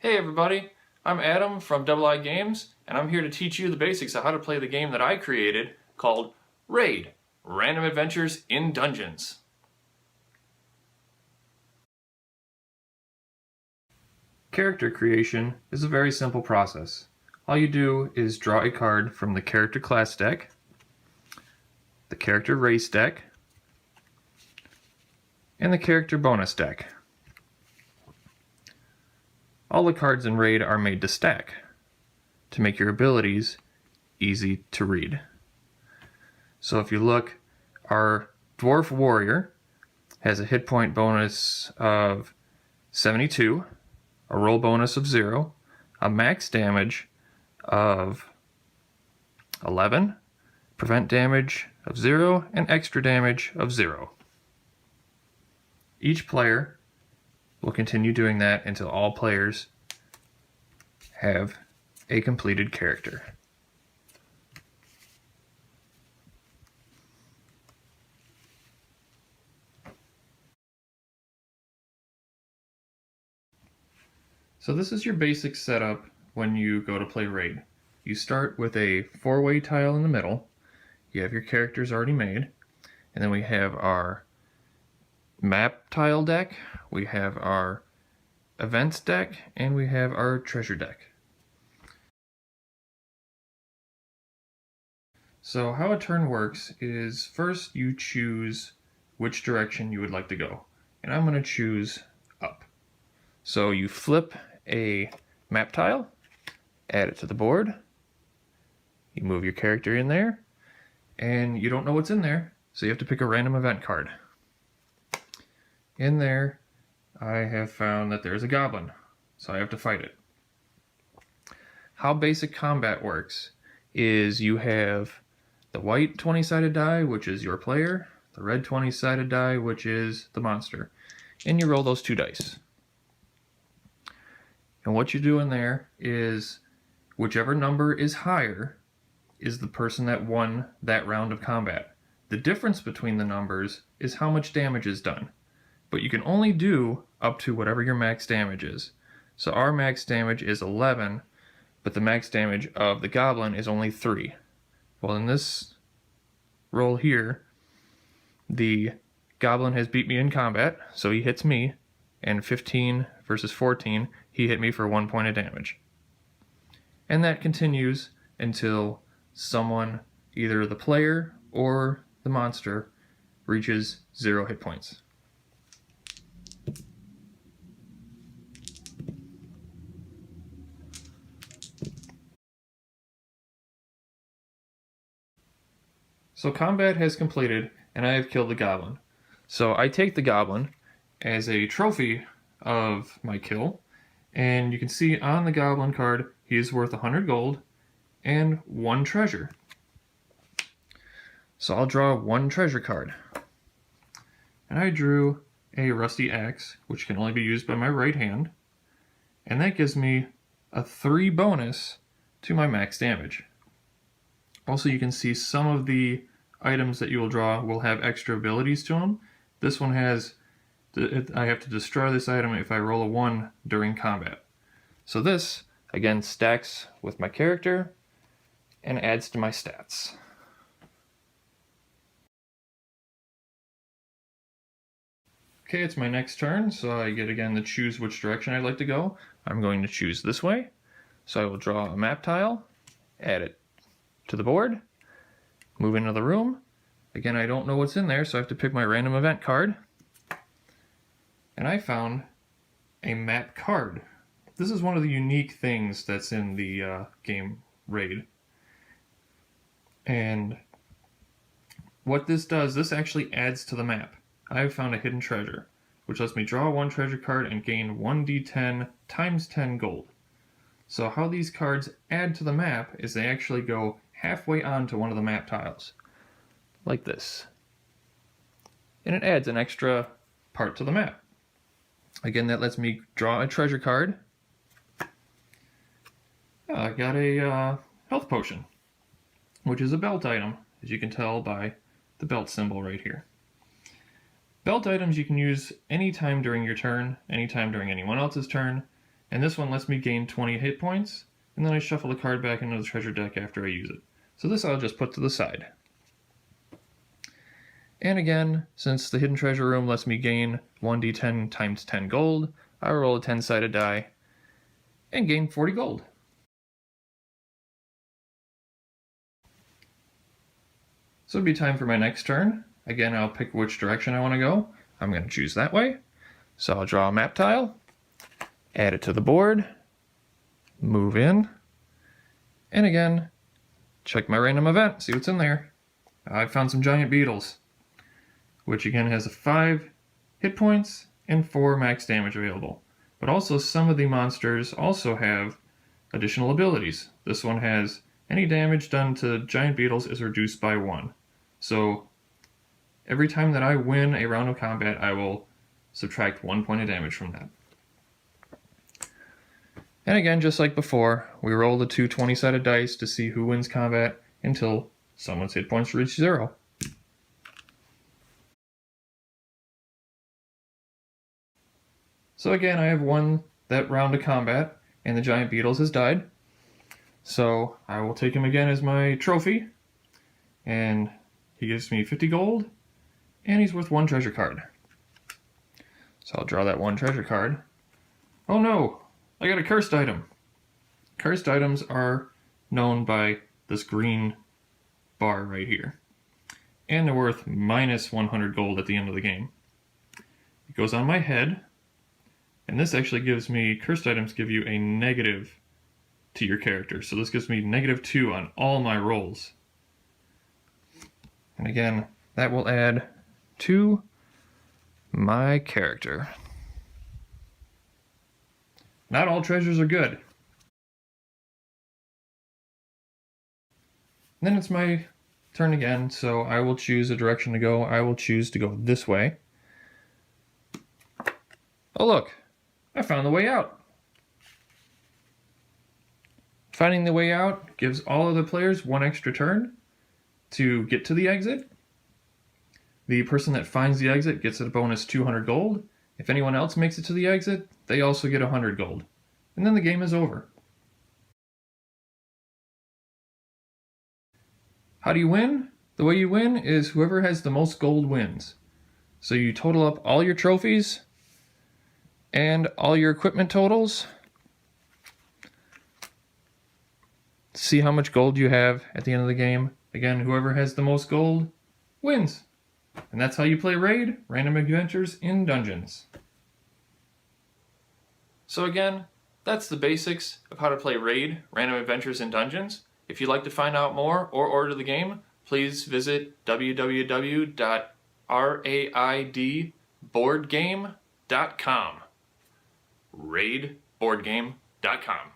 Hey everybody, I'm Adam from Double I Games, and I'm here to teach you the basics of how to play the game that I created called Raid, Random Adventures in Dungeons. Character creation is a very simple process. All you do is draw a card from the character class deck, the character race deck, and the character bonus deck. All the cards in Raid are made to stack, to make your abilities easy to read. So if you look, our Dwarf Warrior has a hit point bonus of 72, a roll bonus of 0, a max damage of 11, prevent damage of 0, and extra damage of 0. Each player will continue doing that until all players have a completed character. So this is your basic setup when you go to play Raid. You start with a 4-way tile in the middle. You have your characters already made. And then we have our map tile deck, we have our events deck, and we have our treasure deck. So how a turn works is first you choose which direction you would like to go. And I'm going to choose up. So you flip a map tile, add it to the board, you move your character in there, and you don't know what's in there, so you have to pick a random event card. In there, I have found that there's a goblin, so I have to fight it. How basic combat works is you have the white 20-sided die, which is your player, the red 20-sided die, which is the monster, and you roll those 2 dice. And what you do in there is whichever number is higher is the person that won that round of combat. The difference between the numbers is how much damage is done. But you can only do up to whatever your max damage is. So our max damage is 11, but the max damage of the goblin is only 3. Well, in this roll here, the goblin has beat me in combat, so he hits me, and 15 versus 14, he hit me for 1 point of damage. And that continues until someone, either the player or the monster, reaches 0 hit points. So combat has completed, and I have killed the goblin. So I take the goblin as a trophy of my kill, and you can see on the goblin card, he is worth 100 gold and 1 treasure. So I'll draw 1 treasure card. And I drew a rusty axe, which can only be used by my right hand, and that gives me a 3 bonus to my max damage. Also, you can see some of the items that you will draw will have extra abilities to them. This one has, I have to destroy this item if I roll a 1 during combat. So this, again, stacks with my character and adds to my stats. Okay, it's my next turn, so I get again to choose which direction I'd like to go. I'm going to choose this way. So I will draw a map tile, add it to the board, move into the room. Again, I don't know what's in there, so I have to pick my random event card. And I found a map card. This is one of the unique things that's in the game Raid. And what this does, this actually adds to the map. I have found a hidden treasure, which lets me draw 1 treasure card and gain 1d10 times 10 gold. So how these cards add to the map is they actually go halfway onto one of the map tiles, like this. And it adds an extra part to the map. Again, that lets me draw a treasure card. I got a health potion, which is a belt item, as you can tell by the belt symbol right here. Belt items you can use anytime during your turn, anytime during anyone else's turn, And this one lets me gain 20 hit points, and then I shuffle the card back into the treasure deck after I use it. So this I'll just put to the side. And again, since the hidden treasure room lets me gain 1d10 times 10 gold, I roll a 10-sided die and gain 40 gold. So it'd be time for my next turn. Again, I'll pick which direction I want to go. I'm going to choose that way. So I'll draw a map tile, add it to the board, move in, and again, check my random event, see what's in there. I found some giant beetles, which again has 5 hit points and 4 max damage available. But also some of the monsters also have additional abilities. This one has any damage done to giant beetles is reduced by 1. So every time that I win a round of combat, I will subtract 1 point of damage from that. And again, just like before, we roll the 2 20-sided dice to see who wins combat until someone's hit points reach 0. So again, I have won that round of combat, and the giant beetles has died. So I will take him again as my trophy, and he gives me 50 gold, and he's worth 1 treasure card. So I'll draw that 1 treasure card. Oh no, I got a cursed item. Cursed items are known by this green bar right here, and they're worth minus 100 gold at the end of the game. It goes on my head, and this actually gives me, cursed items give you a negative to your character. So this gives me -2 on all my rolls. And again, that will add to my character. Not all treasures are good. And then it's my turn again, so I will choose a direction to go. I will choose to go this way. Oh look, I found the way out. Finding the way out gives all other players 1 extra turn to get to the exit. The person that finds the exit gets a bonus 200 gold. If anyone else makes it to the exit, they also get 100 gold. And then the game is over. How do you win? The way you win is whoever has the most gold wins. So you total up all your trophies and all your equipment totals. See how much gold you have at the end of the game. Again, whoever has the most gold wins. And that's how you play Raid, Random Adventures in Dungeons. So again, that's the basics of how to play Raid, Random Adventures in Dungeons. If you'd like to find out more or order the game, please visit www.raidboardgame.com. raidboardgame.com.